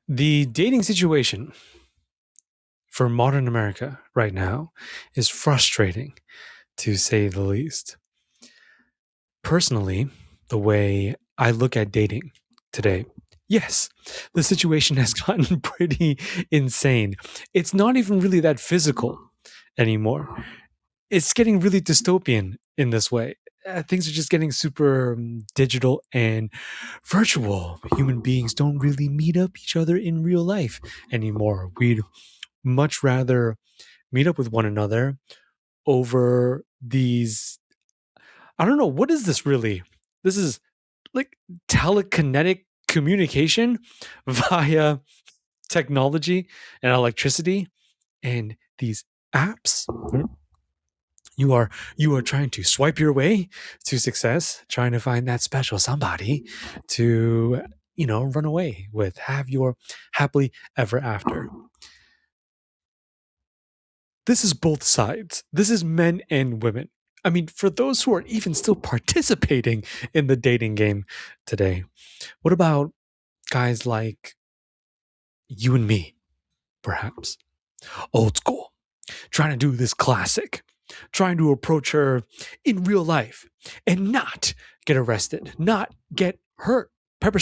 The dating situation for modern America right now is frustrating, to say the least. Personally, the way I look at dating today, yes, the situation has gotten pretty insane. It's not even really that physical anymore. It's getting really dystopian in this way. Things are just getting super digital and virtual. Human beings don't really meet up each other in real life anymore. We'd much rather meet up with one another over these. I don't know. What is this really? This is like telekinetic communication via technology and electricity and these apps. You are trying to swipe your way to success, trying to find that special somebody to run away with, have your happily ever after. This is both sides. This is men and women. I mean, for those who are even still participating in the dating game today, what about guys like you and me, perhaps? Old school, trying to do this classic, trying to approach her in real life and not get arrested, not get hurt, pepper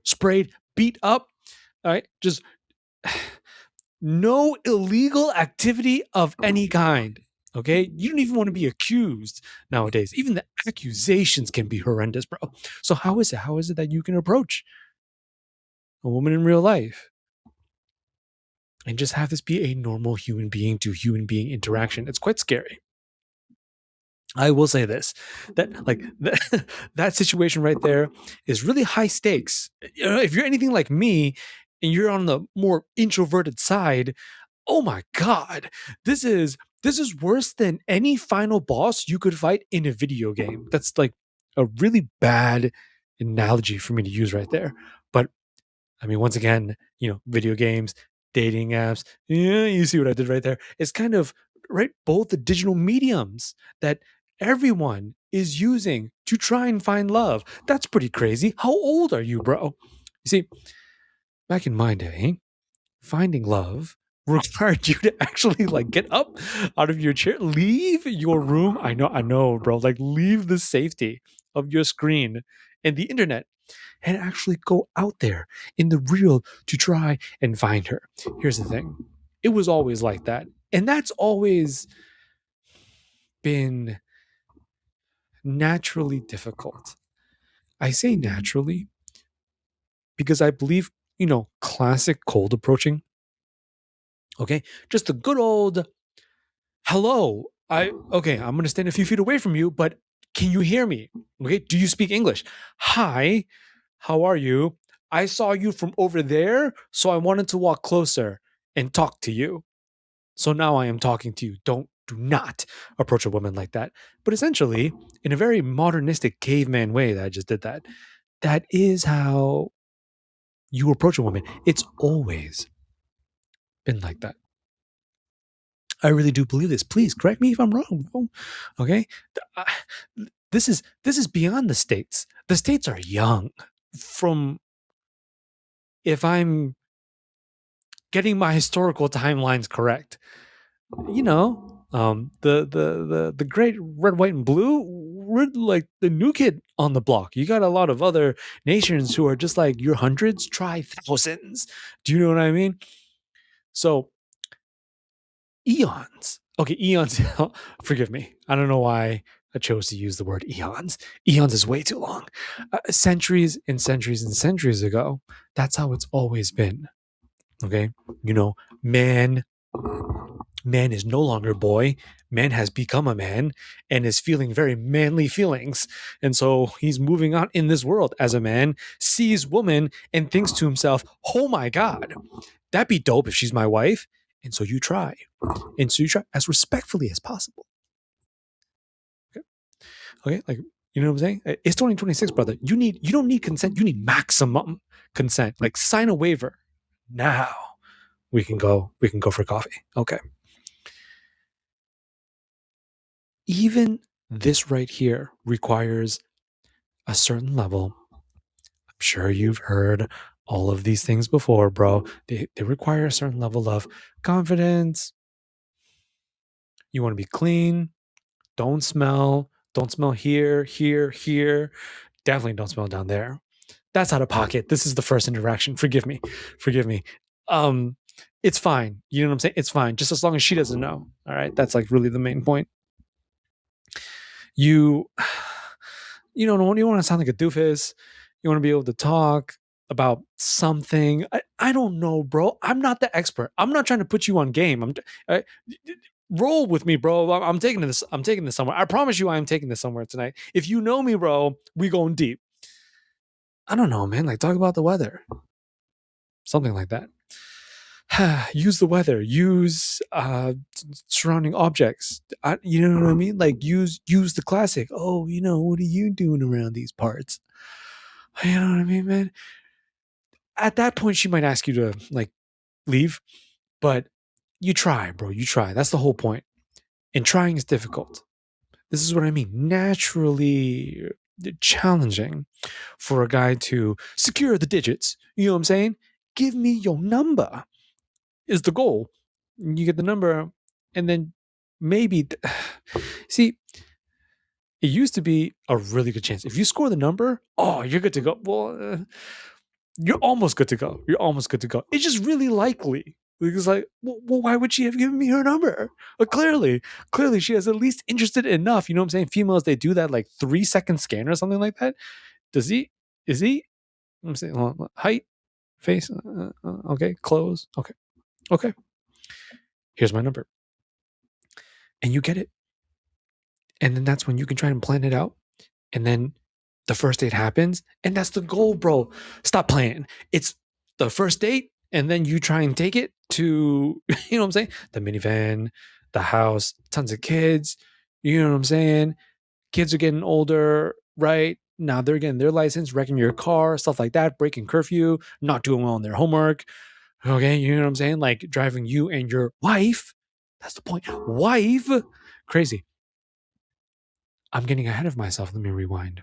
sprayed, beat up. All right, just no illegal activity of any kind. Okay, you don't even want to be accused nowadays. Even the accusations can be horrendous, bro. So how is it? How is it that you can approach a woman in real life and just have this be a normal human being to human being interaction? It's quite scary. I will say this, that like that situation right there is really high stakes. If you're anything like me and you're on the more introverted side, oh my god, this is worse than any final boss you could fight in a video game. That's like a really bad analogy for me to use right there. But I mean, once again, video games, dating apps, yeah, you see what I did right there. It's kind of right, both the digital mediums that everyone is using to try and find love. That's pretty crazy. How old are you, bro? You see, back in my day, finding love required you to actually like get up out of your chair, leave your room. I know, bro. Like leave the safety of your screen and the internet and actually go out there in the real to try and find her. Here's the thing. It was always like that. And that's always been naturally difficult. I say naturally because I believe, classic cold approaching, okay? Just the good old hello. I'm going to stand a few feet away from you, but can you hear me? Okay? Do you speak English? Hi. How are you? I saw you from over there, so I wanted to walk closer and talk to you. So now I am talking to you. Do not approach a woman like that. But essentially, in a very modernistic caveman way that I just did that, that is how you approach a woman. It's always been like that. I really do believe this. Please correct me if I'm wrong. Okay, this is beyond the states. The states are young. From if I'm getting my historical timelines correct, the great red, white, and blue, we're like the new kid on the block. You got a lot of other nations who are just like your hundreds, try thousands. Do you know what I mean? So eons. Okay, eons. Forgive me. I don't know why I chose to use the word eons. Eons is way too long. Centuries and centuries and centuries ago, that's how it's always been. Okay, man man is no longer boy. Man has become a man and is feeling very manly feelings. And so he's moving on in this world as a man, sees woman and thinks to himself, oh my God, that'd be dope if she's my wife. And so you try. And so you try as respectfully as possible. Okay. Okay. Like, you know what I'm saying? It's 2026, brother. You don't need consent. You need maximum consent. Like sign a waiver. Now we can go for coffee. Okay. Even this right here requires a certain level. I'm sure you've heard all of these things before, bro. They require a certain level of confidence. You want to be clean. Don't smell. Don't smell here, here, here. Definitely don't smell down there. That's out of pocket. This is the first interaction. Forgive me. Forgive me. Um, it's fine. You know what I'm saying? It's fine. Just as long as she doesn't know. All right. That's like really the main point. You you want to sound like a doofus. You want to be able to talk about something. I don't know, bro. I'm not the expert. I'm not trying to put you on game. I, roll with me, bro. I'm taking this. I'm taking this somewhere. I promise you, I am taking this somewhere tonight. If you know me, bro, we going deep. I don't know, man. Like talk about the weather, something like that. Use the weather. Use surrounding objects. You know what I mean? Like use the classic. Oh, what are you doing around these parts? You know what I mean, man? At that point, she might ask you to like leave, but you try, bro. You try. That's the whole point. And trying is difficult. This is what I mean. Naturally challenging for a guy to secure the digits. You know what I'm saying? Give me your number is the goal. You get the number, and then maybe see. It used to be a really good chance. If you score the number, oh, you're good to go. Well, you're almost good to go. You're almost good to go. It's just really likely. Because like, well, why would she have given me her number? Clearly, she is at least interested enough. You know what I'm saying? Females, they do that like 3 second scan or something like that. Does he? Is he? I'm saying height, face. Okay, clothes. Okay. Here's my number, and you get it. And then that's when you can try and plan it out. And then the first date happens, and that's the goal, bro. Stop playing. It's the first date, and then you try and take it to, you know what I'm saying? The minivan, the house, tons of kids. You know what I'm saying? Kids are getting older, right? Now they're getting their license, wrecking your car, stuff like that, breaking curfew, not doing well on their homework. Okay, you know what I'm saying? Like driving you and your wife. That's the point. Wife. Crazy. I'm getting ahead of myself. Let me rewind.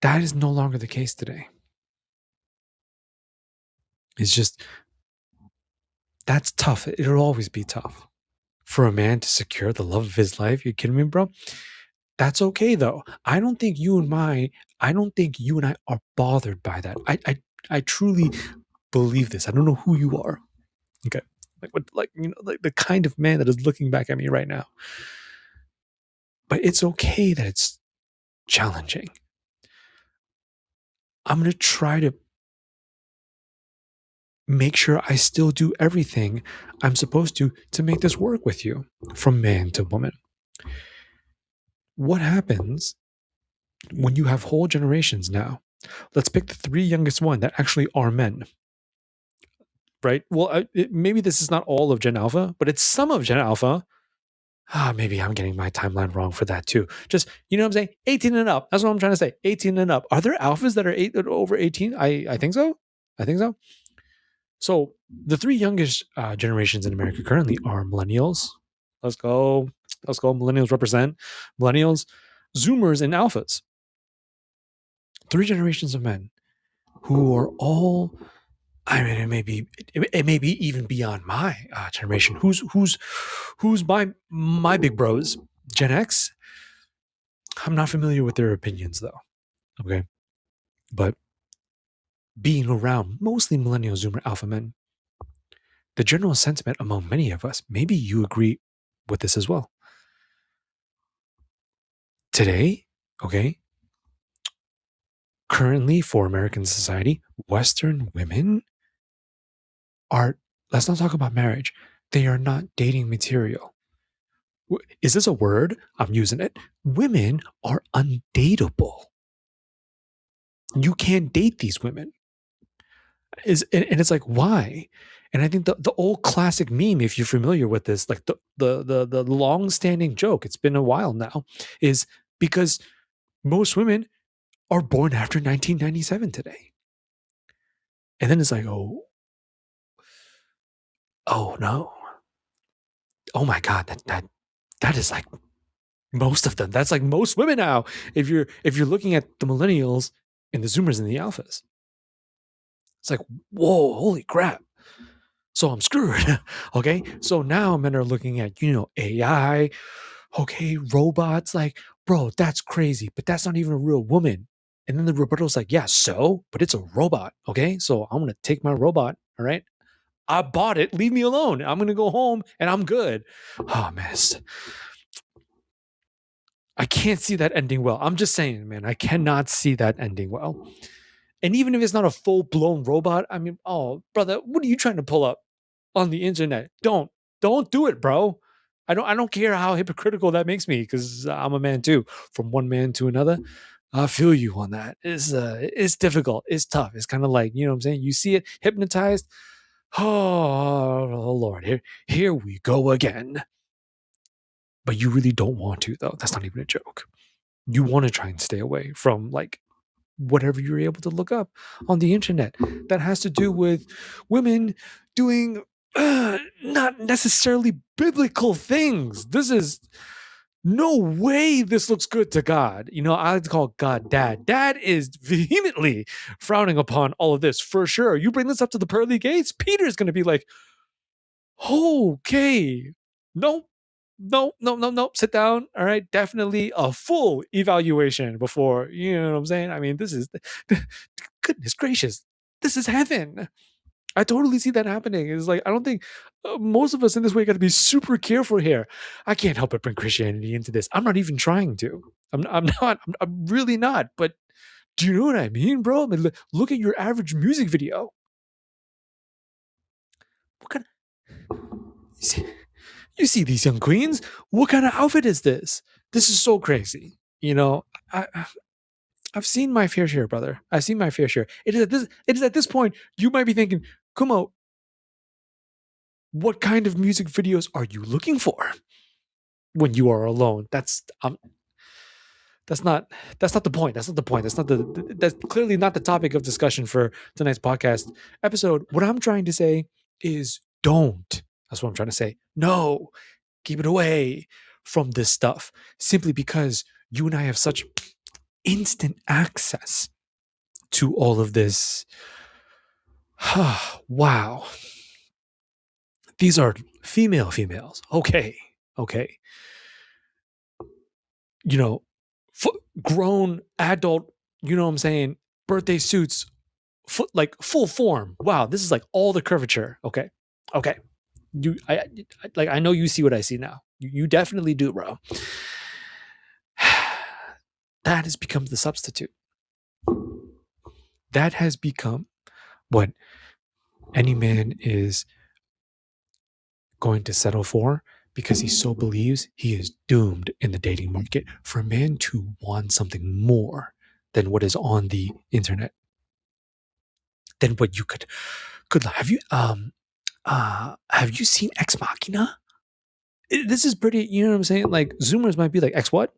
That is no longer the case today. It's just, that's tough. It'll always be tough for a man to secure the love of his life. You kidding me, bro? That's okay though. I don't think you and I are bothered by that. I truly believe this. I don't know who you are. Okay. Like what, like, like the kind of man that is looking back at me right now. But it's okay that it's challenging. I'm going to try to make sure I still do everything I'm supposed to make this work with you from man to woman. What happens when you have whole generations now? Let's pick the three youngest one that actually are men, right? Well, maybe this is not all of Gen Alpha, but it's some of Gen Alpha. Maybe I'm getting my timeline wrong for that too. Just, you know what I'm saying? 18 and up. That's what I'm trying to say. 18 and up. Are there alphas that are over 18? I think so. I think so. So the three youngest generations in America currently are millennials. Let's go. Let's go. Millennials represent millennials, Zoomers, and alphas. Three generations of men who are all. I mean, it may be even beyond my generation. Who's my big bros? Gen X. I'm not familiar with their opinions though. Okay, but being around mostly millennial Zoomer alpha men, the general sentiment among many of us, maybe you agree with this as well. Today, okay, currently for American society, Western women are, let's not talk about marriage, they are not dating material. Is this a word? I'm using it. Women are undateable. You can't date these women. And it's like, why? And I think the old classic meme, if you're familiar with this, like the long-standing joke, it's been a while now, is because most women are born after 1997 today. And then it's like, oh no. Oh my God, that is like Most of them. That's like most women now. If you're looking at the millennials and the Zoomers and the alphas, it's like, whoa, holy crap. So I'm screwed. Okay. So now men are looking at, AI, okay, robots, like, bro, that's crazy, but that's not even a real woman. And then the rebuttal's like, yeah, so, but it's a robot. Okay. So I'm gonna take my robot. All right. I bought it. Leave me alone. I'm gonna go home and I'm good. Oh man. I can't see that ending well. I'm just saying, man, I cannot see that ending well. And even if it's not a full blown robot, I mean, oh, brother, what are you trying to pull up on the internet? Don't do it, bro. I don't care how hypocritical that makes me because I'm a man too. From one man to another, I feel you on that. It's difficult. It's tough. It's kind of like, you know what I'm saying? You see it hypnotized. Oh Lord, here we go again. But you really don't want to, though. That's not even a joke. You want to try and stay away from like whatever you're able to look up on the internet that has to do with women doing not necessarily biblical things. This is no way this looks good to God. I like to call God dad. Dad is vehemently frowning upon all of this for sure. You bring this up to the pearly gates, Peter's going to be like, okay, no, no, no, no, no. Sit down. All right. Definitely a full evaluation before, you know what I'm saying? I mean, this is, goodness gracious, this is heaven. I totally see that happening. It's like, I don't think most of us in this way got to be super careful here. I can't help but bring Christianity into this. I'm not even trying to. I'm not. I'm really not. But do you know what I mean, bro? I mean, look at your average music video. What kind of, you see these young queens? What kind of outfit is this? This is so crazy. I, I've seen my fair share, brother. I've seen my fair share. It is at this point you might be thinking, Kumo, what kind of music videos are you looking for when you are alone? That's not that's not the point. That's not the point. That's clearly not the topic of discussion for tonight's podcast episode. What I'm trying to say is don't. That's what I'm trying to say. No, keep it away from this stuff simply because you and I have such instant access to all of this. Wow. These are females. Okay. Okay. You know, grown adult, you know what I'm saying? Birthday suits, like full form. Wow. This is like all the curvature. Okay. Okay. I know you see what I see now. You definitely do, bro. That has become the substitute. That has become what any man is going to settle for because he so believes he is doomed in the dating market. For a man to want something more than what is on the internet, than what you could have you seen Ex Machina? This is pretty, you know what I'm saying? Like Zoomers might be like, X what?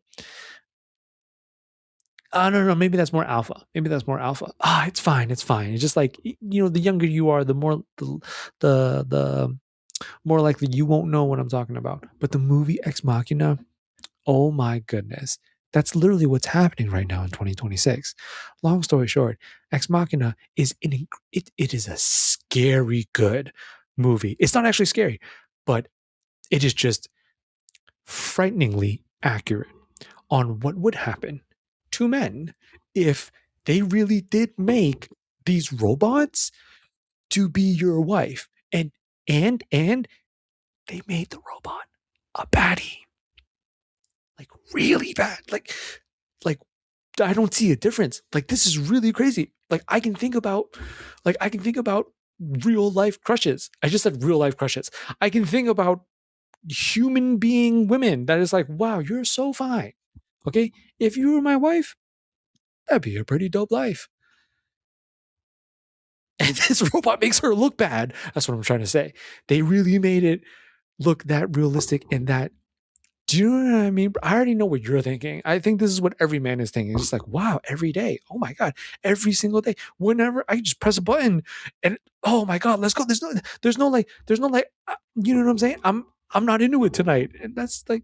No, maybe that's more alpha. Maybe that's more alpha. It's fine. It's fine. It's just like, the younger you are, the more the more likely you won't know what I'm talking about. But the movie Ex Machina, oh my goodness. That's literally what's happening right now in 2026. Long story short, Ex Machina is it is a scary good movie. It's not actually scary, but it is just frighteningly accurate on what would happen to men if they really did make these robots to be your wife. And they made the robot a baddie. Like really bad. Like I don't see a difference. Like this is really crazy. Like I can think about real life crushes. I just said real life crushes. I can think about human being women that is like, wow, you're so fine. Okay? If you were my wife, that'd be a pretty dope life. And this robot makes her look bad. That's what I'm trying to say. They really made it look that realistic and that. Do you know what I mean? I already know what you're thinking. I think this is what every man is thinking. It's just like, wow, every day. Oh my God. Every single day. Whenever I just press a button and oh my God, let's go. There's no like, you know what I'm saying? I'm not into it tonight. And that's like,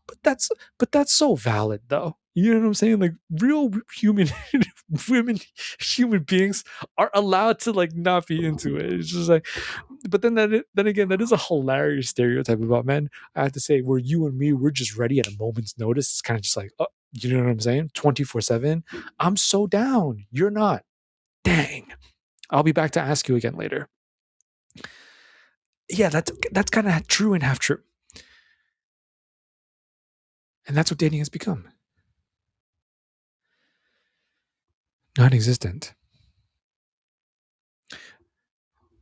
but that's but that's so valid though. You know what I'm saying? Like real human women, human beings are allowed to like not be into it. It's just like, but then again, that is a hilarious stereotype about men. I have to say, where you and me, we're just ready at a moment's notice. It's kind of just like, oh, you know what I'm saying? 24/7. I'm so down. You're not. Dang. I'll be back to ask you again later. Yeah, that's kind of true and half true. And that's what dating has become. Non-existent.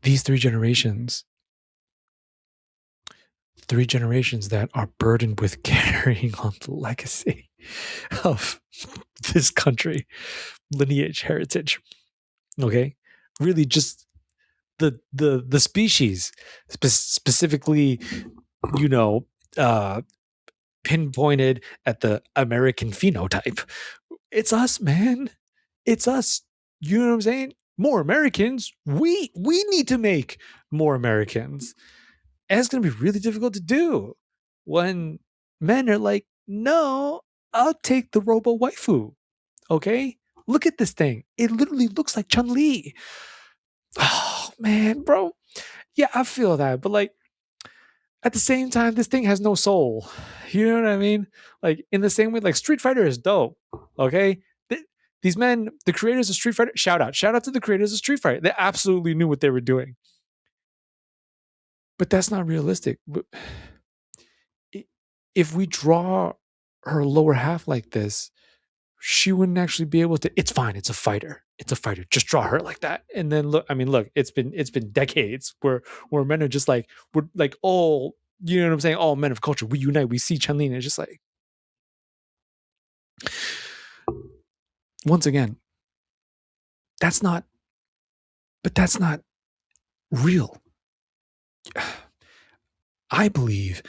These three generations that are burdened with carrying on the legacy of this country, lineage, heritage. Okay, really, just the species, specifically, you know, uh, pinpointed at the American phenotype. It's us, man. It's us. You know what I'm saying? More Americans. We need to make more Americans. And it's going to be really difficult to do when men are like, no, I'll take the robo waifu. Okay? Look at this thing. It literally looks like Chun Li. Oh, man, bro. Yeah, I feel that. But like, at the same time, this thing has no soul. You know what I mean? Like, in the same way, like Street Fighter is dope. Okay? These men, the creators of Street Fighter, shout out to the creators of Street Fighter. They absolutely knew what they were doing. But that's not realistic. If we draw her lower half like this, she wouldn't actually be able to. It's fine. It's a fighter. It's a fighter. Just draw her like that. And then look. I mean, look. It's been decades where men are just like we're like all you know what I'm saying. All men of culture. We unite. We see Chun Li, and it's just like once again, that's not. But that's not real. I believe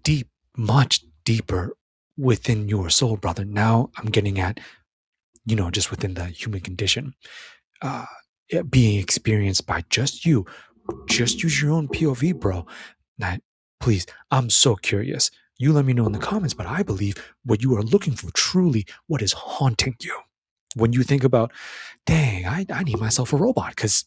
deep, much deeper within your soul, brother. Now I'm getting at just within the human condition, uh, being experienced by just you. Just use your own POV, bro. Now, please, I'm so curious. You let me know in the comments, but I believe what you are looking for truly what is haunting you. When you think about, dang, I need myself a robot because,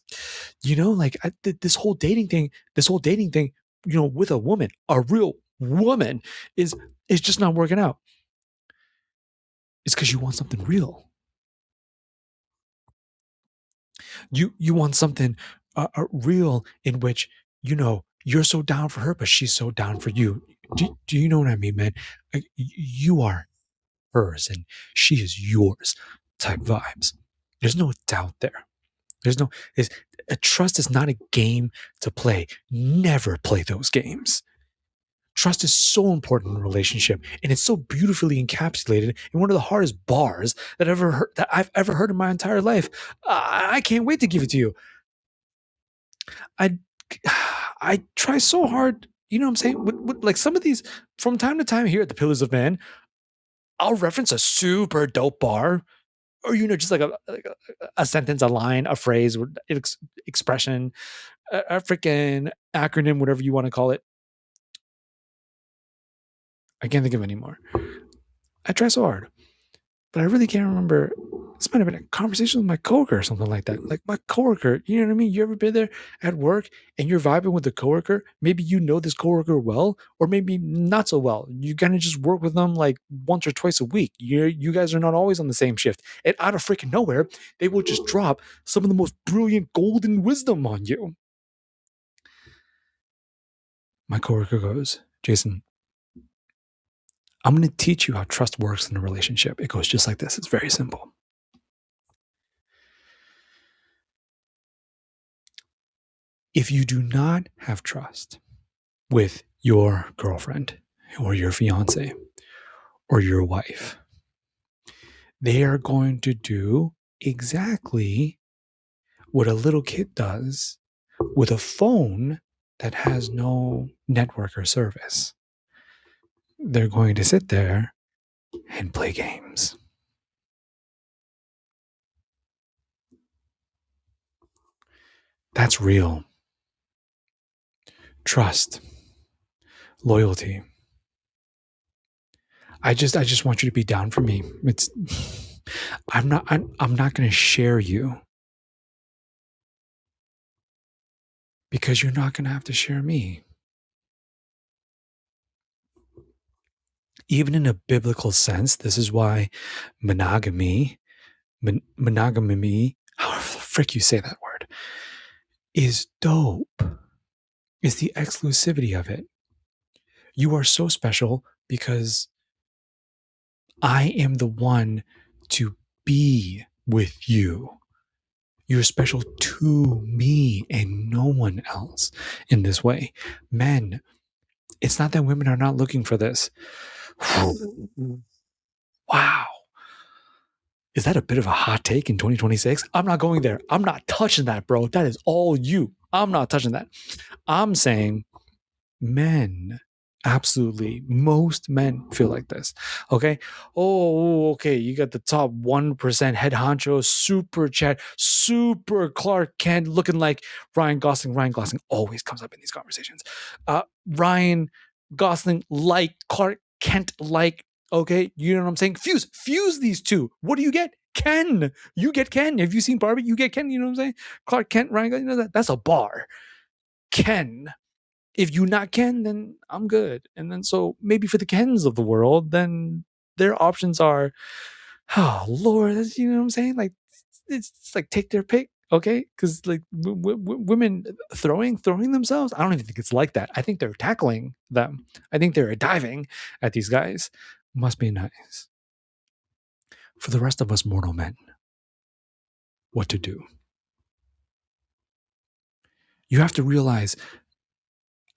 like this whole dating thing, with a woman, a real woman, is just not working out. It's because you want something real. You want something real in which you're so down for her, but she's so down for you. Do you know what I mean, man? Like, you are hers and she is yours type vibes. There's no doubt there. There's no a trust is not a game to play. Never play those games. Trust is so important in a relationship, and it's so beautifully encapsulated in one of the hardest bars that I've ever heard in my entire life. I can't wait to give it to you. I I try so hard. You know what I'm saying? Like some of these, from time to time here at the Pillars of Man, I'll reference a super dope bar, or just like a sentence, a line, a phrase, or expression, a freaking acronym, whatever you want to call it. I can't think of any more. I try so hard, but I really can't remember. This might have been a conversation with my coworker or something like that. Like my coworker, you know what I mean? You ever been there at work and you're vibing with a coworker? Maybe you know this coworker well, or maybe not so well. You kind of just work with them like once or twice a week. You guys are not always on the same shift. And out of freaking nowhere, they will just drop some of the most brilliant golden wisdom on you. My coworker goes, Jason, I'm going to teach you how trust works in a relationship. It goes just like this. It's very simple. If you do not have trust with your girlfriend or your fiance or your wife, they are going to do exactly what a little kid does with a phone that has no network or service. They're going to sit there and play games. That's real. Trust. Loyalty. I just want you to be down for me. It's I'm not going to share you because you're not going to have to share me. Even in a biblical sense, this is why monogamy, monogamy, however the frick you say that word, is dope. Is the exclusivity of it. You are so special because I am the one to be with you. You're special to me and no one else in this way. Men, it's not that women are not looking for this. Wow. Is that a bit of a hot take in 2026? I'm not going there. I'm not touching that, bro. That is all you. I'm not touching that. I'm saying men, absolutely, most men feel like this. Okay. Oh, okay. You got the top 1% head honcho, super chat, super Clark Kent, looking like Ryan Gosling. Ryan Gosling always comes up in these conversations. Ryan Gosling like Clark Kent like. Okay, you know what I'm saying? Fuse these two. What do you get? Ken. You get Ken. Have you seen Barbie? You get Ken. You know what I'm saying? Clark Kent, Ryan Gosling. You know that? That's a bar. Ken. If you not Ken, then I'm good. And then so maybe for the Kens of the world, then their options are, oh Lord, you know what I'm saying? Like it's like take their pick, okay? Because like women throwing themselves, I don't even think it's like that. I think they're tackling them. I think they're diving at these guys. Must be nice for the rest of us mortal men. What to do? You have to realize,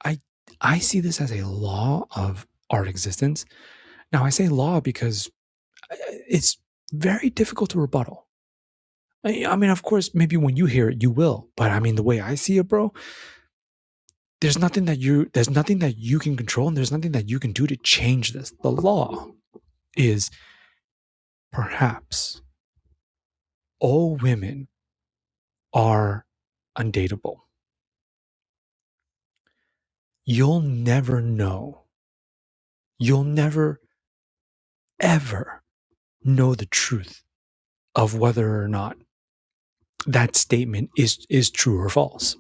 I I see this as a law of our existence. Now I say law because it's very difficult to rebuttal. I mean, of course, maybe when you hear it, you will. But I mean, the way I see it, bro, there's nothing that you can control, and there's nothing that you can do to change this. The law is perhaps all women are undateable. You'll never know. You'll never ever know the truth of whether or not that statement is true or false.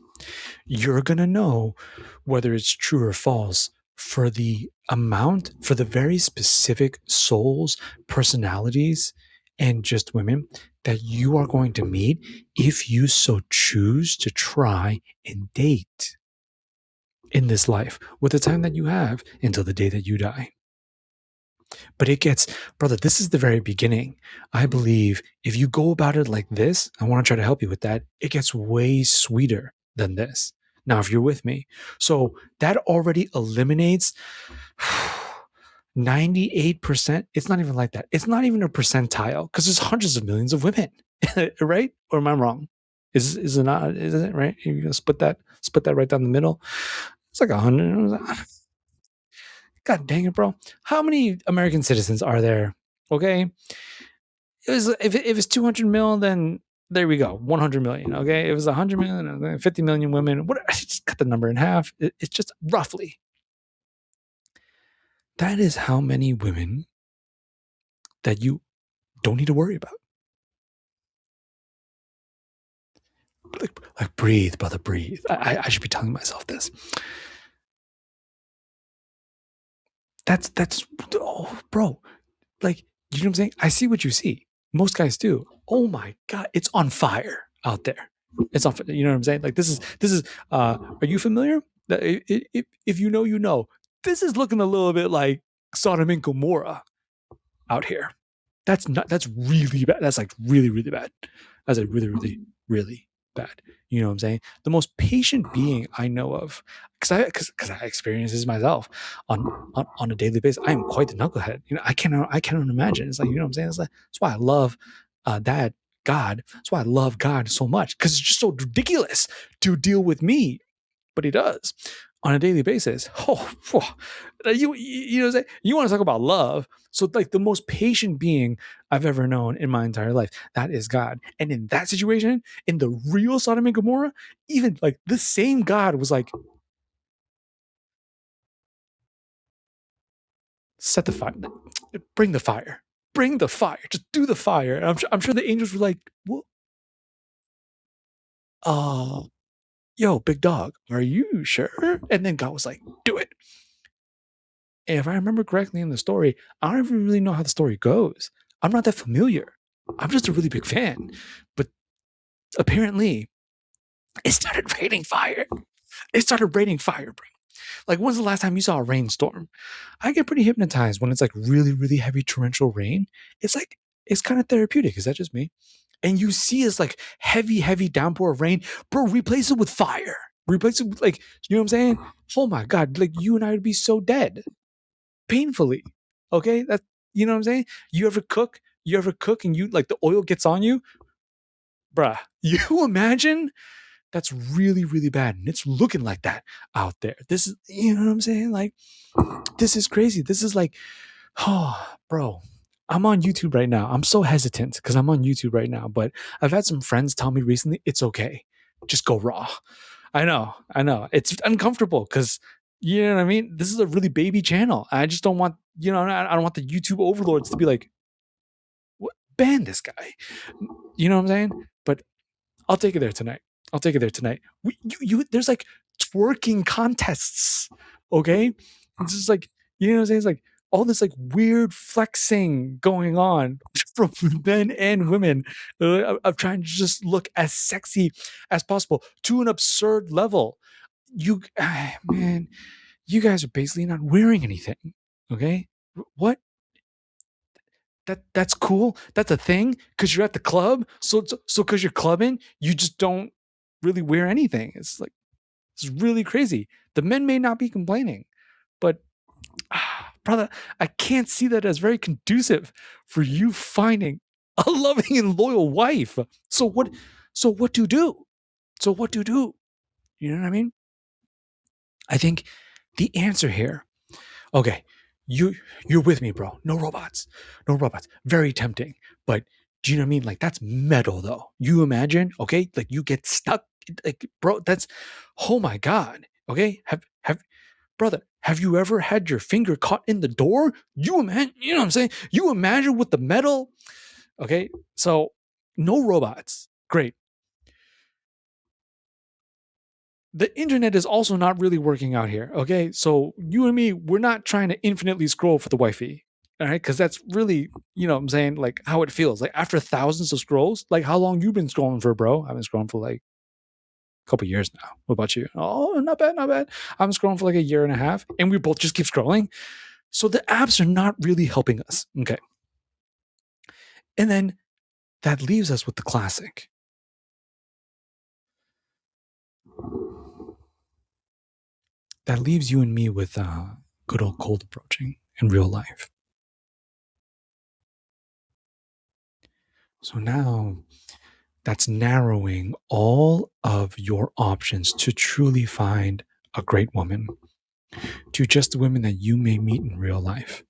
You're going to know whether it's true or false for the amount, for the very specific souls, personalities, and just women that you are going to meet if you so choose to try and date in this life with the time that you have until the day that you die. But it gets, brother, this is the very beginning. I believe if you go about it like this, I want to try to help you with that. It gets way sweeter than this. Now, if you're with me, so that already eliminates 98%. It's not even like that. It's not even a percentile because there's hundreds of millions of women, right? Or am I wrong? Is it not? Isn't it right? You're gonna split that right down the middle. It's like 100. God dang it, bro. How many American citizens are there? Okay. If it's 200 mil, then there we go. 100 million. Okay. If it was 100 million, 50 million women, what, just cut the number in half. It's just roughly. That is how many women that you don't need to worry about. Like breathe, brother, breathe. I should be telling myself this. That's, oh, bro. Like, you know what I'm saying? I see what you see. Most guys do. Oh my God, it's on fire out there. It's on, you know what I'm saying? Like this is, are you familiar? If you know, you know, this is looking a little bit like Sodom and Gomorrah out here. That's really bad. That's like really, really bad. That's like really, really, really bad. You know what I'm saying? The most patient being I know of, because I experience this myself on a daily basis. I am quite the knucklehead. You know, I cannot imagine. It's like, you know what I'm saying? It's like, that's why I love that God. That's why I love God so much, because it's just so ridiculous to deal with me, but He does on a daily basis. Oh, you know what I'm saying? You want to talk about love? So like the most patient being I've ever known in my entire life, that is God. And in that situation, in the real Sodom and Gomorrah, even like the same God was like, Set the fire. Bring the fire. Bring the fire. Just do the fire. And I'm sure the angels were like, well, uh, yo, big dog, are you sure? And then God was like, do it. And if I remember correctly in the story, I don't even really know how the story goes. I'm not that familiar. I'm just a really big fan. But apparently, it started raining fire. It started raining fire, bro. Like, when's the last time you saw a rainstorm? I get pretty hypnotized when it's like really, really heavy torrential rain. It's like, it's kind of therapeutic. Is that just me? And you see this like heavy, heavy downpour of rain, bro, replace it with fire. Replace it with like, you know what I'm saying? Oh my God, like you and I would be so dead painfully. Okay. That's, you know what I'm saying? You ever cook and you like the oil gets on you? Bruh, you imagine that's really, really bad. And it's looking like that out there. This is, you know what I'm saying? Like, this is crazy. This is like, oh, bro, I'm on YouTube right now. I'm so hesitant because I'm on YouTube right now, but I've had some friends tell me recently it's okay. Just go raw. I know. It's uncomfortable because, you know what I mean? This is a really baby channel. I just don't want, you know, I don't want the YouTube overlords to be like, what? Ban this guy. You know what I'm saying? But I'll take it there tonight. I'll take it there tonight. There's like twerking contests. Okay. It's just like, you know what I'm saying? It's like all this like weird flexing going on from men and women of trying to just look as sexy as possible to an absurd level. Man, you guys are basically not wearing anything. Okay. What? That's cool. That's a thing because you're at the club. So because you're clubbing, you just don't really wear anything. It's like it's really crazy. The men may not be complaining, but brother, I can't see that as very conducive for you finding a loving and loyal wife. So what? So what do you do? So what do you do? You know what I mean? I think the answer here. Okay, you you're with me, bro. No robots, no robots. Very tempting, but do you know what I mean? Like that's metal, though. You imagine, okay, like you get stuck, like bro. That's oh my god. Okay, have brother, have you ever had your finger caught in the door? You imagine, you know what I'm saying? You imagine with the metal. Okay, so no robots. Great. The internet is also not really working out here. Okay. So you and me, we're not trying to infinitely scroll for the wifey. All right. Cause that's really, you know what I'm saying, like how it feels. Like after thousands of scrolls, like how long you been scrolling for, bro? I've been scrolling for like a couple years now. What about you? Oh, not bad, not bad. I'm scrolling for like a year and a half, and we both just keep scrolling. So the apps are not really helping us. Okay. And then that leaves us with the classic. That leaves you and me with good old cold approaching in real life. So now that's narrowing all of your options to truly find a great woman to just the women that you may meet in real life.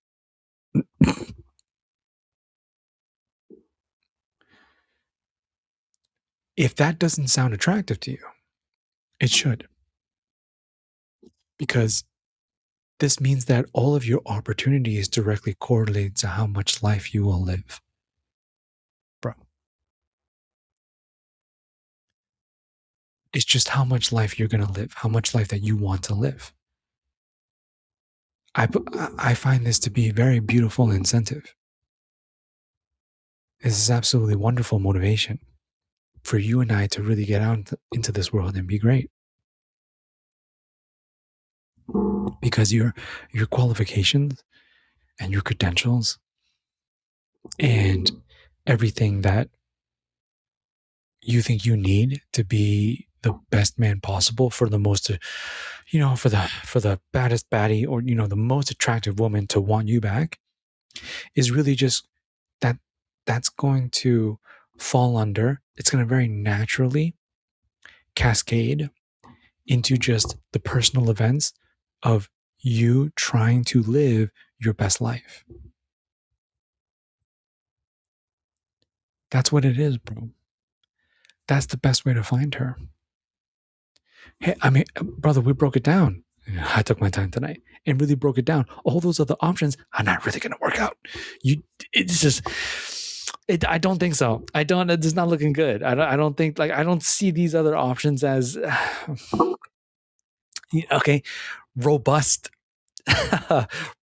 If that doesn't sound attractive to you, it should, because this means that all of your opportunities directly correlate to how much life you will live. Bro, it's just how much life you're going to live, how much life that you want to live. I, I find this to be a very beautiful incentive. This is absolutely wonderful motivation for you and I to really get out into this world and be great. Because your qualifications and your credentials and everything that you think you need to be the best man possible for the most, you know, for the baddest baddie, or you know, the most attractive woman to want you back, is really just that that's going to fall under, it's going to very naturally cascade into just the personal events of you trying to live your best life. That's what it is, bro. That's the best way to find her. Hey, I mean, brother, we broke it down. I took my time tonight and really broke it down. All those other options are not really going to work out. It's just, I don't think so. It's not looking good. I don't think, like, I don't see these other options as, okay, robust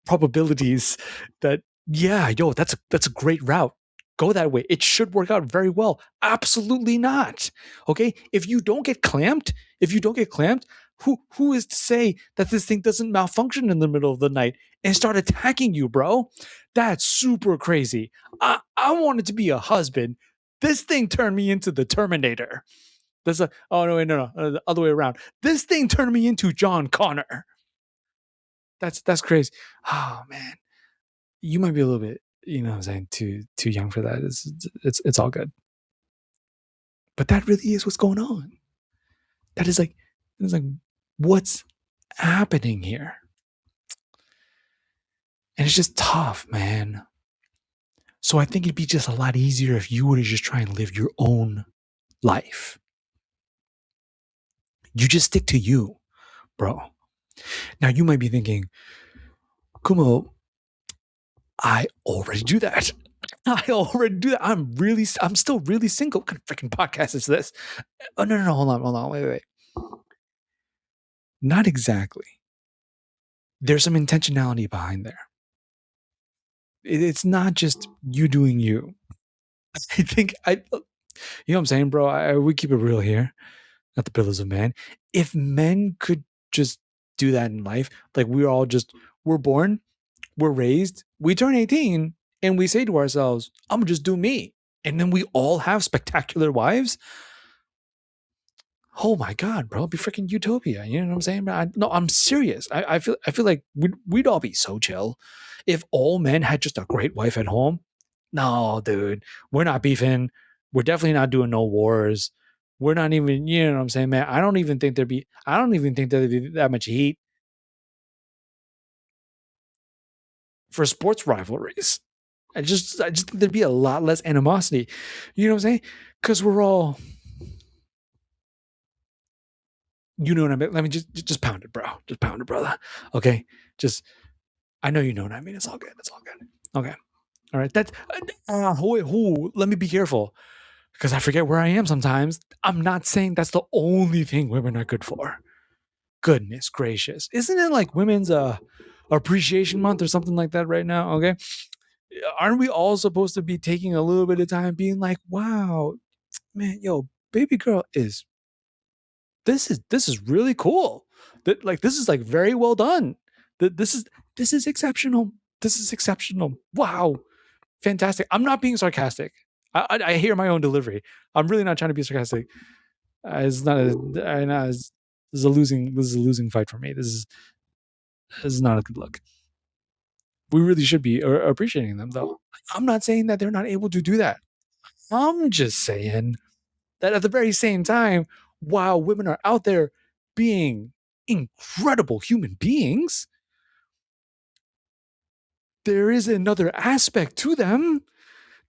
probabilities that, yeah, yo, that's a great route. Go that way. It should work out very well. Absolutely not. Okay? If you don't get clamped, who is to say that this thing doesn't malfunction in the middle of the night and start attacking you, bro? That's super crazy. I wanted to be a husband. This thing turned me into the Terminator. Oh no, wait, no, the other way around. This thing turned me into John Connor. That's crazy. Oh man, you might be a little bit, what I'm saying, too young for that. It's all good. But that really is what's going on. That is like, it's like what's happening here, and it's just tough, man. So I think it'd be just a lot easier if you were to just try and live your own life. You just stick to you, bro. Now you might be thinking, Kumo, I already do that. I already do that. I'm still really single. What kind of freaking podcast is this? Oh, no. Hold on. Wait. Not exactly. There's some intentionality behind there. It's not just you doing you. I think you know what I'm saying, bro? We keep it real here, not the pillars of man. If men could just do that in life, like we're born, we're raised, we turn 18, and we say to ourselves, I'm gonna just do me. And then we all have spectacular wives. Oh my god, bro, it'd be freaking utopia. You know what I'm saying? No, I'm serious. I feel like we'd all be so chill if all men had just a great wife at home. No, dude, we're not beefing. We're definitely not doing no wars. We're not even, you know what I'm saying, man. I don't even think there'd be that much heat for sports rivalries. I just think there'd be a lot less animosity. You know what I'm saying? Because we're all, you know what I mean. Let me just pound it, bro. Just pound it, brother. Okay, just I know you know what I mean. It's all good. Okay, all right. Let me be careful because I forget where I am sometimes. I'm not saying that's the only thing women are good for. Goodness gracious, isn't it like Women's Appreciation Month or something like that right now? Okay, aren't we all supposed to be taking a little bit of time being like, wow, man, yo, baby girl is this is really cool. That, like, this is like very well done. This is exceptional. This is exceptional. Wow, fantastic. I'm not being sarcastic. I hear my own delivery. I'm really not trying to be sarcastic. It's not this is a losing fight for me. This is not a good look. We really should be appreciating them, though. I'm not saying that they're not able to do that. I'm just saying that at the very same time, while women are out there being incredible human beings, there is another aspect to them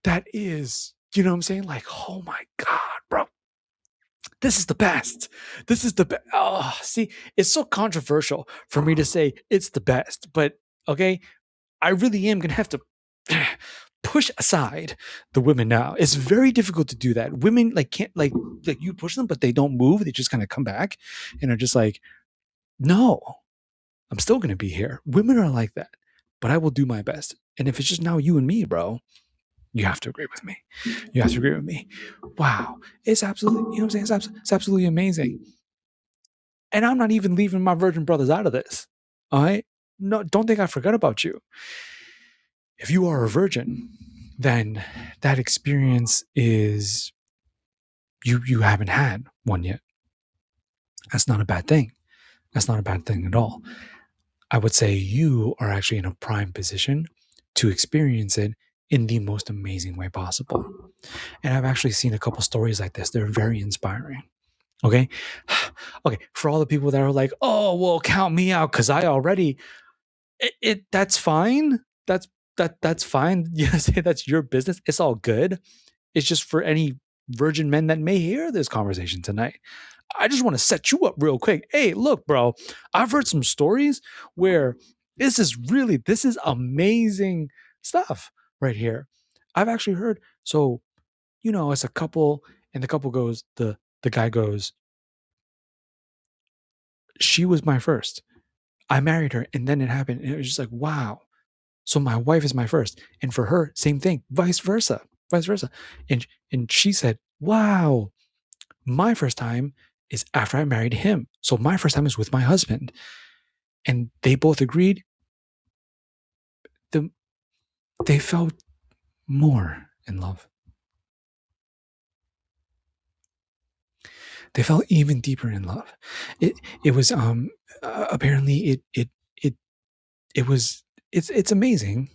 that is, you know what I'm saying? Like, oh my God, bro, this is the best. This is the best. Oh, see, it's so controversial for me to say it's the best, but okay, I really am going to have to push aside the women now. It's very difficult to do that. Women like can't like you push them, but they don't move. They just kind of come back and are just like, no, I'm still going to be here. Women are like that, but I will do my best. And if it's just now you and me, bro, you have to agree with me. You have to agree with me. Wow. It's absolutely, you know what I'm saying? It's absolutely amazing. And I'm not even leaving my virgin brothers out of this. All right. No, don't think I forgot about you. If you are a virgin, then that experience is you haven't had one yet. That's not a bad thing. That's not a bad thing at all. I would say you are actually in a prime position to experience it in the most amazing way possible. And I've actually seen a couple stories like this. They're very inspiring. Okay. Okay. For all the people that are like, oh, well, count me out because I already, that's fine. That's fine. You say that's your business. It's all good. It's just for any virgin men that may hear this conversation tonight. I just want to set you up real quick. Hey, look, bro, I've heard some stories where this is amazing stuff right here. I've actually heard, so, it's a couple, and the couple goes, the guy goes, she was my first. I married her, and then it happened. And it was just like, wow. So my wife is my first. And for her, same thing, vice versa, vice versa. And she said, wow, my first time is after I married him. So my first time is with my husband. And they both agreed the, they felt more in love. They fell even deeper in love. It was apparently it was it's amazing.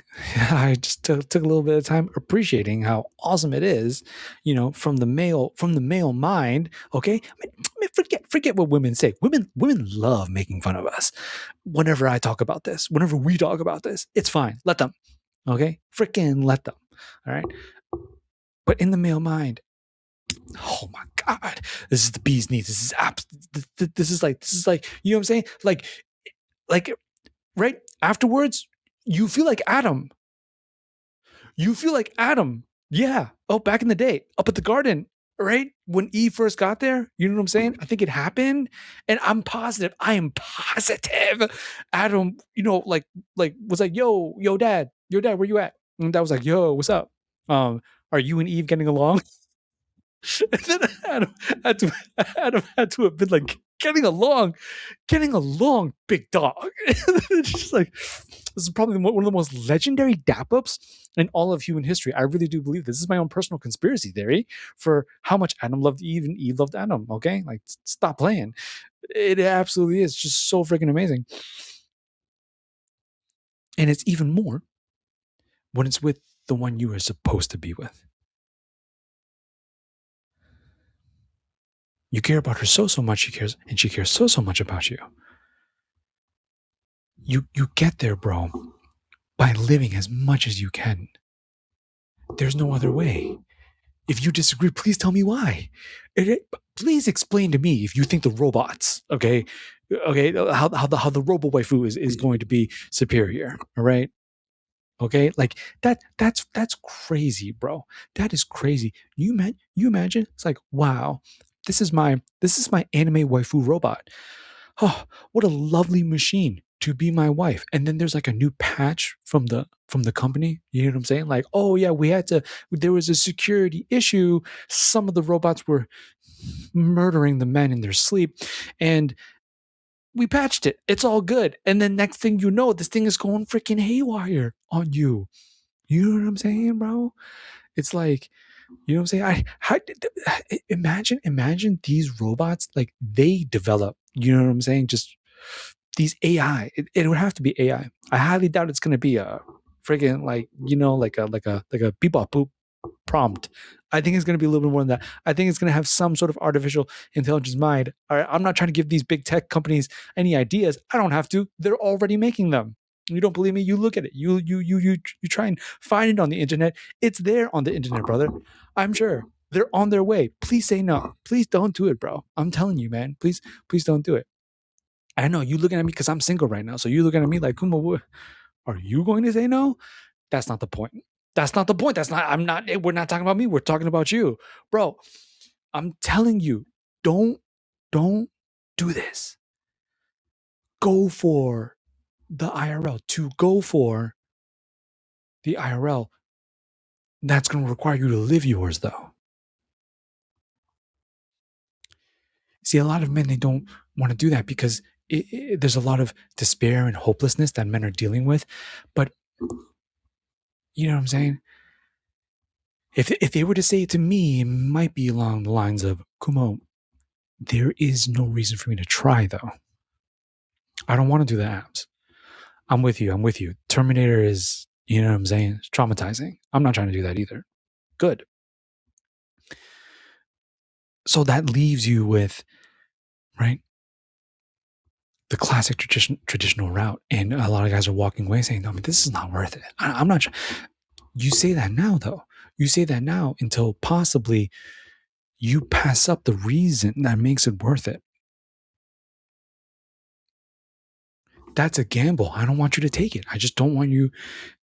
I just took a little bit of time appreciating how awesome it is, from the male mind. Okay, forget what women say. Women love making fun of us. Whenever we talk about this, it's fine. Let them. Okay, freaking let them. All right. But in the male mind, oh my god, this is the bee's knees. This is like, you know what I'm saying? Like right afterwards, you feel like Adam. You feel like Adam. Yeah. Oh, back in the day, up at the garden, right? When Eve first got there, you know what I'm saying? I think it happened. And I am positive Adam, was like, yo, dad, where you at? And dad was like, yo, what's up? Are you and Eve getting along? And then Adam had to have been like, getting along, big dog. It's just like, this is probably one of the most legendary dap ups in all of human history. I really do believe this is my own personal conspiracy theory for how much Adam loved Eve and Eve loved Adam. Okay, like, stop playing. It absolutely is just so freaking amazing, and it's even more when it's with the one you are supposed to be with. You care about her so much, she cares so much about you. You get there, bro, by living as much as you can. There's no other way. If you disagree, please tell me why. Please explain to me if you think the robots, okay, how the robo waifu is going to be superior. All right. Okay, like that's crazy, bro. That is crazy. You imagine? It's like, wow, this is my anime waifu robot. Oh, what a lovely machine to be my wife. And then there's like a new patch from the company. You know what I'm saying? Like, oh yeah, there was a security issue. Some of the robots were murdering the men in their sleep, and we patched it. It's all good. And then next thing you know, this thing is going freaking haywire on you. You know what I'm saying, bro? It's like, you know what I'm saying? Imagine these robots, like, they develop, you know what I'm saying? Just these AI. It would have to be AI. I highly doubt it's gonna be a friggin', like, like a bebop boop prompt. I think it's going to be a little bit more than that. I think it's going to have some sort of artificial intelligence mind. All right, I'm not trying to give these big tech companies any ideas. I don't have to. They're already making them. You don't believe me? You look at it. You try and find it on the internet. It's there on the internet, brother. I'm sure they're on their way. Please say no. Please don't do it, bro. I'm telling you, man. Please don't do it. I know you looking at me because I'm single right now. So you looking at me like, Kuma, are you going to say no? That's not the point. That's not the point. We're not talking about me. We're talking about you. Bro, I'm telling you, don't do this. Go for the IRL. To go for the IRL, that's going to require you to live yours, though. See, a lot of men, they don't want to do that because there's a lot of despair and hopelessness that men are dealing with. But you know what I'm saying? If they were to say it to me, it might be along the lines of, Kumo, there is no reason for me to try, though. I don't want to do the apps. I'm with you. Terminator is, you know what I'm saying? It's traumatizing. I'm not trying to do that either. Good. So that leaves you with, right, the classic traditional route. And a lot of guys are walking away saying, no, I mean, this is not worth it. I'm not. You say that now, though. You say that now until possibly you pass up the reason that makes it worth it. That's a gamble. I don't want you to take it. I just don't want you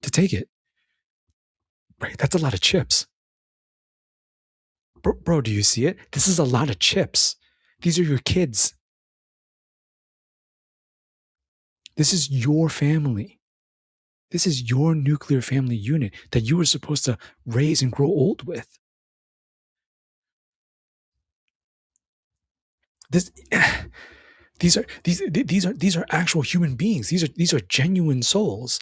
to take it. Right? That's a lot of chips. Bro, do you see it? This is a lot of chips. These are your kids. This is your family. This is your nuclear family unit that you were supposed to raise and grow old with. This these are actual human beings. These are genuine souls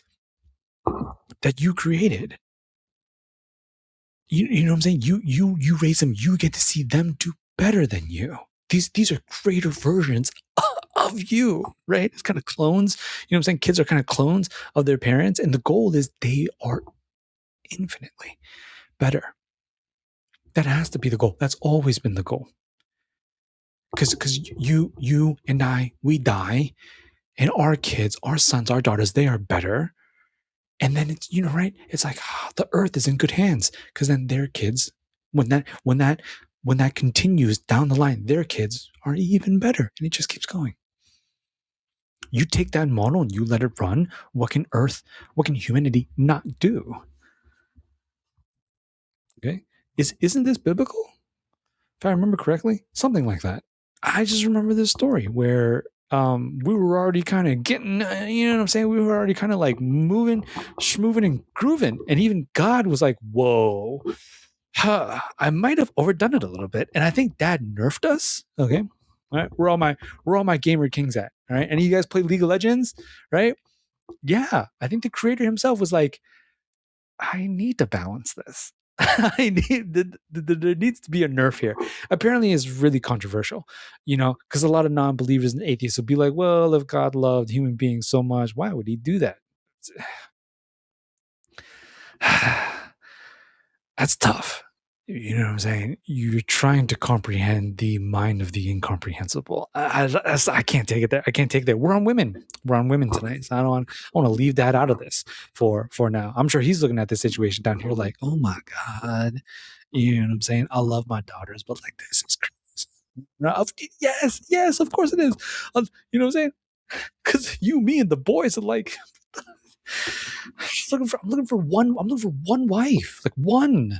that you created. You know what I'm saying? You raise them, you get to see them do better than you. These are greater versions of you, right? It's kind of clones. You know what I'm saying? Kids are kind of clones of their parents, and the goal is they are infinitely better. That has to be the goal. That's always been the goal. Because you and I, we die, and our kids, our sons, our daughters, they are better. And then it's, right? It's like the earth is in good hands, because then their kids, when that continues down the line, their kids are even better, and it just keeps going. You take that model and you let it run. What can humanity not do? Okay, isn't this biblical? If I remember correctly, something like that. I just remember this story where we were already kind of getting, you know what I'm saying? We were already kind of like moving, schmoving, and grooving. And even God was like, whoa, I might have overdone it a little bit. And I think Dad nerfed us. Okay. All right. Where all my gamer kings at? All right. And you guys play League of Legends, right? Yeah. I think the creator himself was like, I need to balance this. There needs to be a nerf here. Apparently, it's really controversial, because a lot of non-believers and atheists will be like, "Well, if God loved human beings so much, why would He do that?" That's tough. You know what I'm saying? You're trying to comprehend the mind of the incomprehensible. I can't take it there. I can't take that. We're on women. We're on women tonight. So I want to leave that out of this for now. I'm sure he's looking at the situation down here like, oh my God. You know what I'm saying? I love my daughters, but like this is crazy. No, yes, of course it is. You know what I'm saying? Because you, me, and the boys are like, I'm looking for one wife, like one.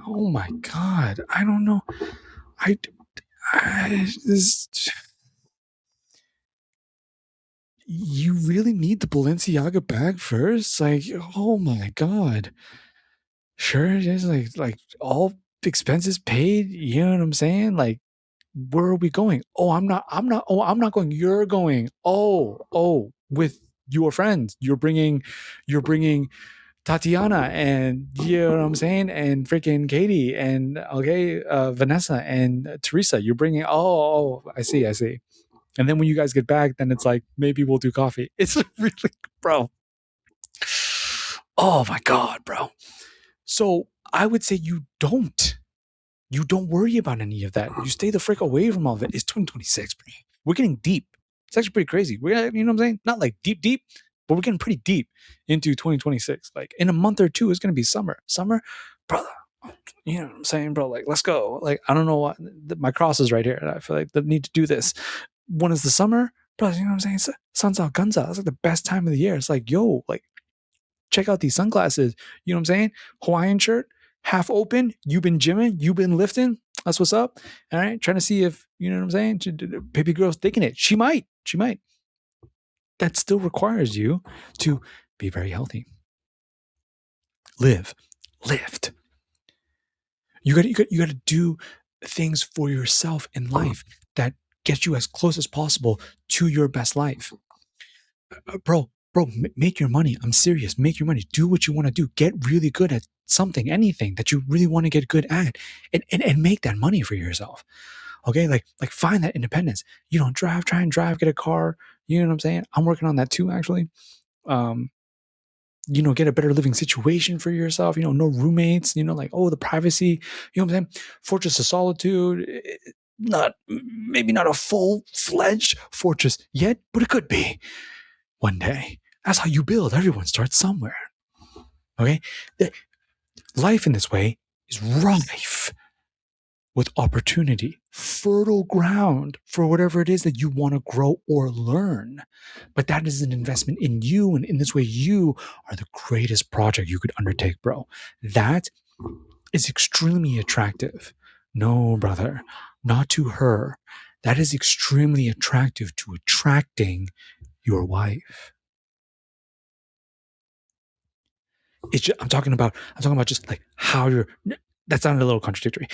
Oh my God. I don't know. This, you really need the Balenciaga bag first? Like, oh my God. Sure, just like all expenses paid. You know what I'm saying? Like, where are we going? Oh, I'm not going. You're going. With your friends. You're bringing Tatiana, and you know what I'm saying, and freaking Katie, and okay, Vanessa and Teresa. You're bringing. I see. And then when you guys get back, then it's like maybe we'll do coffee. It's really, bro. Oh my God, bro. So I would say you don't. You don't worry about any of that. You stay the frick away from all of it. It's 2026, bro. We're getting deep. It's actually pretty crazy. You know what I'm saying? Not like deep, but we're getting pretty deep into 2026. Like in a month or two, it's gonna be summer. Summer, brother. You know what I'm saying, bro? Like, let's go. Like, I don't know what my cross is right here. I feel like the need to do this. When is the summer, bro? You know what I'm saying? Sun's out, guns out. It's like the best time of the year. It's like, yo, like, check out these sunglasses. You know what I'm saying? Hawaiian shirt, half open. You've been gymming, you've been lifting. That's what's up. All right. Trying to see if, you know what I'm saying? Baby girl's thinking it. She might. That still requires you to be very healthy. Lift. You got to do things for yourself in life that get you as close as possible to your best life. Bro, make your money. I'm serious. Make your money. Do what you want to do. Get really good at something, anything that you really want to get good at, and make that money for yourself. Okay, like find that independence. Try and drive, get a car. You know what I'm saying? I'm working on that too, actually. Um, get a better living situation for yourself. No roommates. Like, the privacy. You know what I'm saying? Fortress of solitude. Maybe not a full-fledged fortress yet, but it could be one day. That's how you build. Everyone starts somewhere. Okay? Life in this way is rife with opportunity, fertile ground for whatever it is that you want to grow or learn. But that is an investment in you. And in this way, you are the greatest project you could undertake, bro. That is extremely attractive. No, brother, not to her. That is extremely attractive to attracting your wife. I'm talking about just like how you're. That sounded a little contradictory.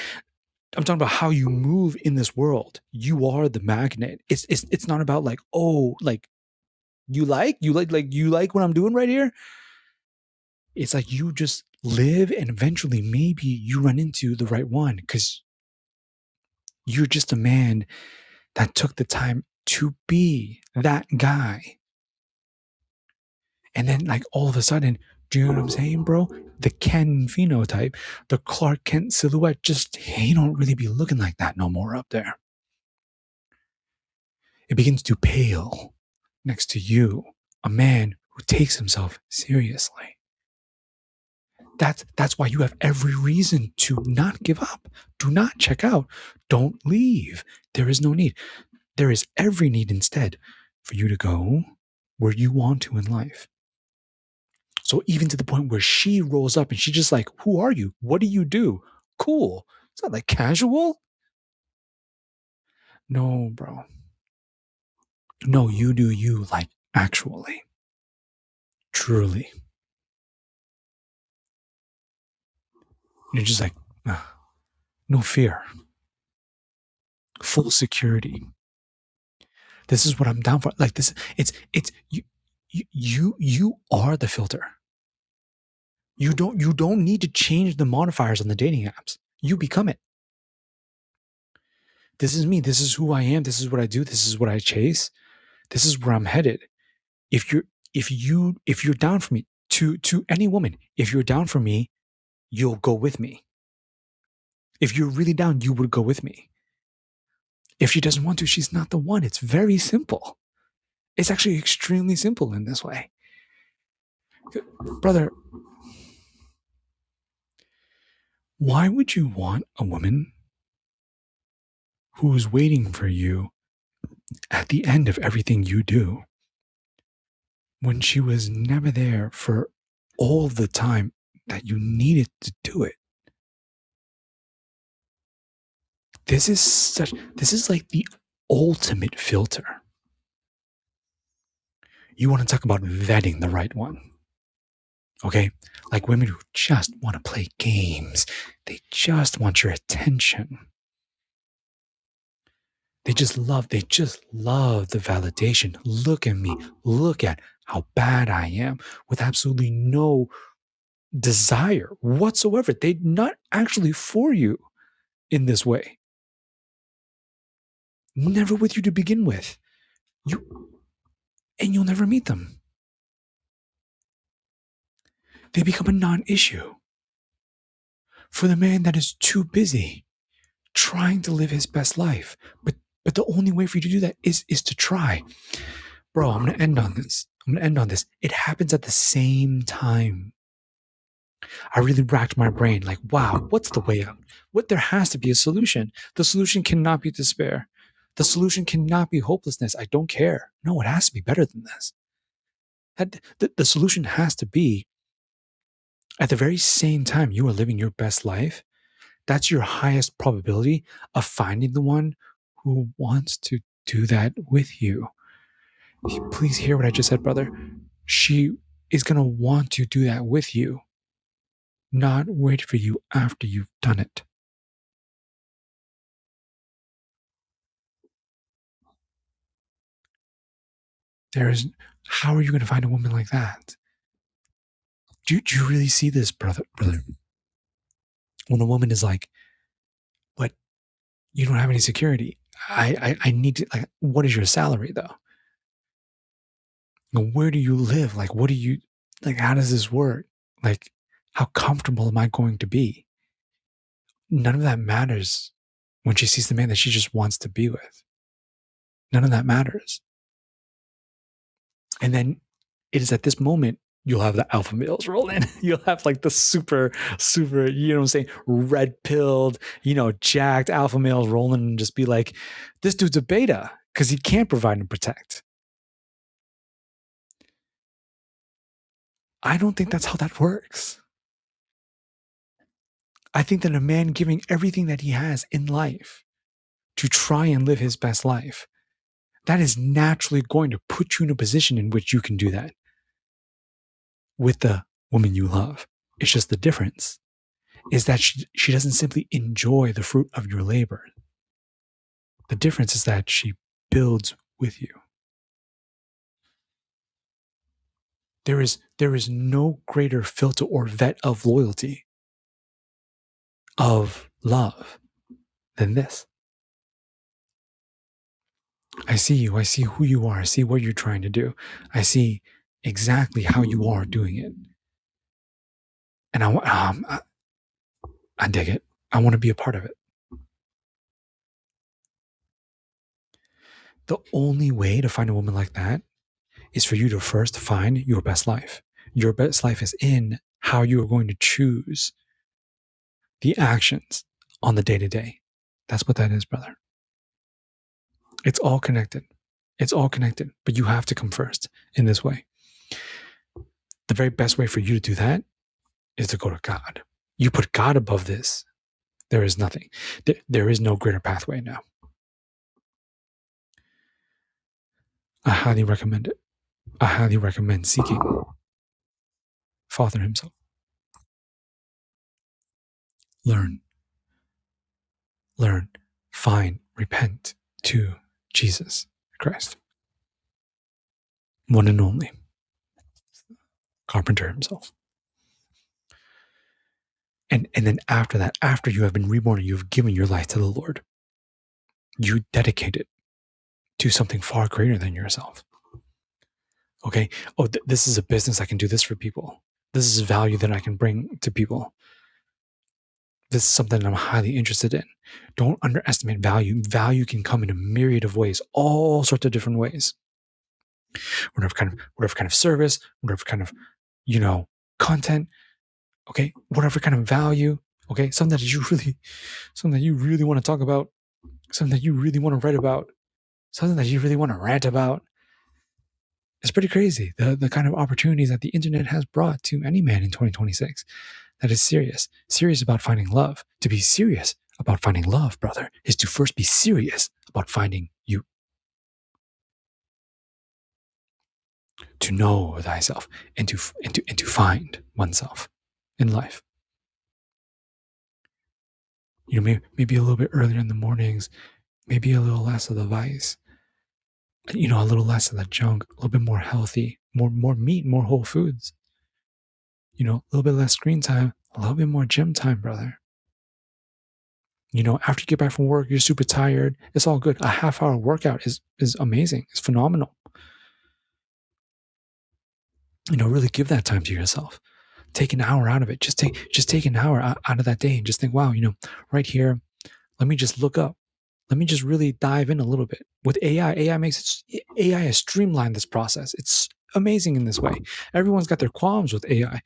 I'm talking about how you move in this world. You are the magnet. It's not about like, oh, like you like what I'm doing right here. It's like you just live and eventually maybe you run into the right one because you're just a man that took the time to be that guy. And then like all of a sudden, do you know what I'm saying, bro? The Ken phenotype, the Clark Kent silhouette, just he don't really be looking like that no more up there. It begins to pale next to you, a man who takes himself seriously. That's why you have every reason to not give up. Do not check out. Don't leave. There is no need. There is every need instead for you to go where you want to in life. So even to the point where she rolls up and she's just like, who are you? What do you do? Cool. It's not like casual. No, bro. No, you do you like actually. Truly. You're just like, no fear. Full security. This is what I'm down for. Like this, it's you are the filter. You don't need to change the modifiers on the dating apps. You become it. This is me. This is who I am. This is what I do. This is what I chase. This is where I'm headed. If you're down for me, to any woman, if you're down for me, you'll go with me. If you're really down, you would go with me. If she doesn't want to, she's not the one. It's very simple. It's actually extremely simple in this way. Brother, why would you want a woman who's waiting for you at the end of everything you do when she was never there for all the time that you needed to do it? This is like the ultimate filter. You want to talk about vetting the right one. Okay? Like women who just want to play games. They just want your attention. They just love the validation. Look at me. Look at how bad I am with absolutely no desire whatsoever. They're not actually for you in this way. Never with you to begin with. And you'll never meet them. They become a non-issue for the man that is too busy trying to live his best life. But the only way for you to do that is to try. Bro, I'm gonna end on this. It happens at the same time. I really racked my brain like, wow, what's the way out? There has to be a solution. The solution cannot be despair. The solution cannot be hopelessness. I don't care. No, it has to be better than this. The solution has to be at the very same time you are living your best life. That's your highest probability of finding the one who wants to do that with you. Please hear what I just said, brother. She is going to want to do that with you, not wait for you after you've done it. How are you going to find a woman like that? Do you really see this, brother? When a woman is like, but you don't have any security. I need to, like, what is your salary though? Where do you live? Like, what do you, like, how does this work? Like, how comfortable am I going to be? None of that matters when she sees the man that she just wants to be with. None of that matters. And then it is at this moment You'll have the alpha males roll in. You'll have like the super, super, you know what I'm saying, red pilled, jacked alpha males rolling and just be like, this dude's a beta because he can't provide and protect. I don't think that's how that works. I think that a man giving everything that he has in life to try and live his best life, that is naturally going to put you in a position in which you can do that with the woman you love. It's just the difference is that she doesn't simply enjoy the fruit of your labor. The difference is that she builds with you. There is no greater filter or vet of loyalty, of love, than this. I see you. I see who you are. I see what you're trying to do. I see exactly how you are doing it. And I dig it. I want to be a part of it. The only way to find a woman like that is for you to first find your best life. Your best life is in how you are going to choose the actions on the day to day. That's what that is, brother. It's all connected. It's all connected, but you have to come first in this way. The very best way for you to do that is to go to God. You put God above this, there is nothing. There is no greater pathway now. I highly recommend it. I highly recommend seeking Father himself. Learn, find, repent to Jesus Christ. One and only. Carpenter himself. And then after that, after you have been reborn and you've given your life to the Lord, you dedicate it to something far greater than yourself. Okay? Oh, this is a business. I can do this for people. This is value that I can bring to people. This is something I'm highly interested in. Don't underestimate value. Value can come in a myriad of ways, all sorts of different ways. Whatever kind of service, whatever kind of, content, okay, whatever kind of value, okay, something that you really want to talk about, something that you really want to write about, something that you really want to rant about. It's pretty crazy, the kind of opportunities that the internet has brought to any man in 2026 that is serious about finding love. To be serious about finding love, brother, is to first be serious about finding you. To know thyself and to find oneself in life. Maybe a little bit earlier in the mornings, maybe a little less of the vice, a little less of the junk, a little bit more healthy, more meat, more whole foods. A little bit less screen time, a little bit more gym time, brother. After you get back from work, you're super tired. It's all good. A half-hour workout is amazing. It's phenomenal. Really give that time to yourself. Take an hour out of it. Just take an hour out of that day and just think, wow, right here, let me just look up. Let me just really dive in a little bit. With AI has streamlined this process. It's amazing in this way. Everyone's got their qualms with AI.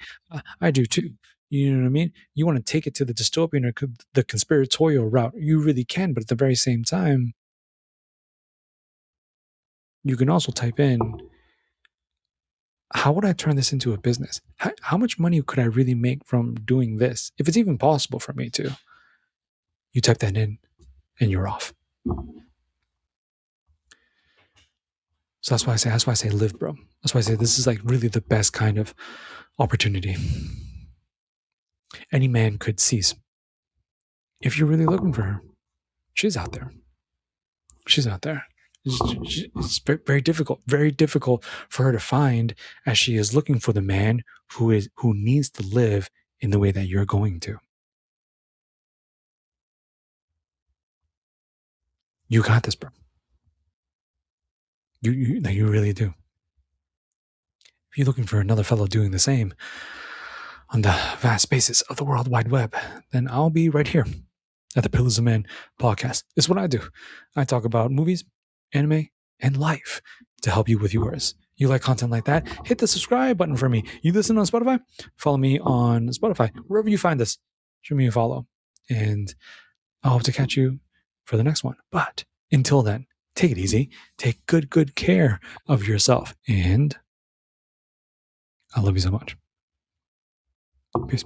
I do too. You know what I mean? You want to take it to the dystopian or the conspiratorial route. You really can, but at the very same time, you can also type in, how would I turn this into a business? How much money could I really make from doing this? If it's even possible for me to. You type that in and you're off. So that's why I say live, bro. That's why I say this is like really the best kind of opportunity any man could seize. If you're really looking for her, she's out there. She's out there. It's very difficult for her to find, as she is looking for the man who needs to live in the way that you're going to. You got this, bro. You really do. If you're looking for another fellow doing the same on the vast spaces of the World Wide Web, then I'll be right here at the Pillars of Man podcast. It's what I do. I talk about movies, anime, and life to help you with yours. you like content like that, hit the subscribe button for me. You listen on Spotify, follow me on Spotify. Wherever you find this, show me a follow. And I hope to catch you for the next one. But until then, take it easy. Take good care of yourself. And I love you so much. Peace.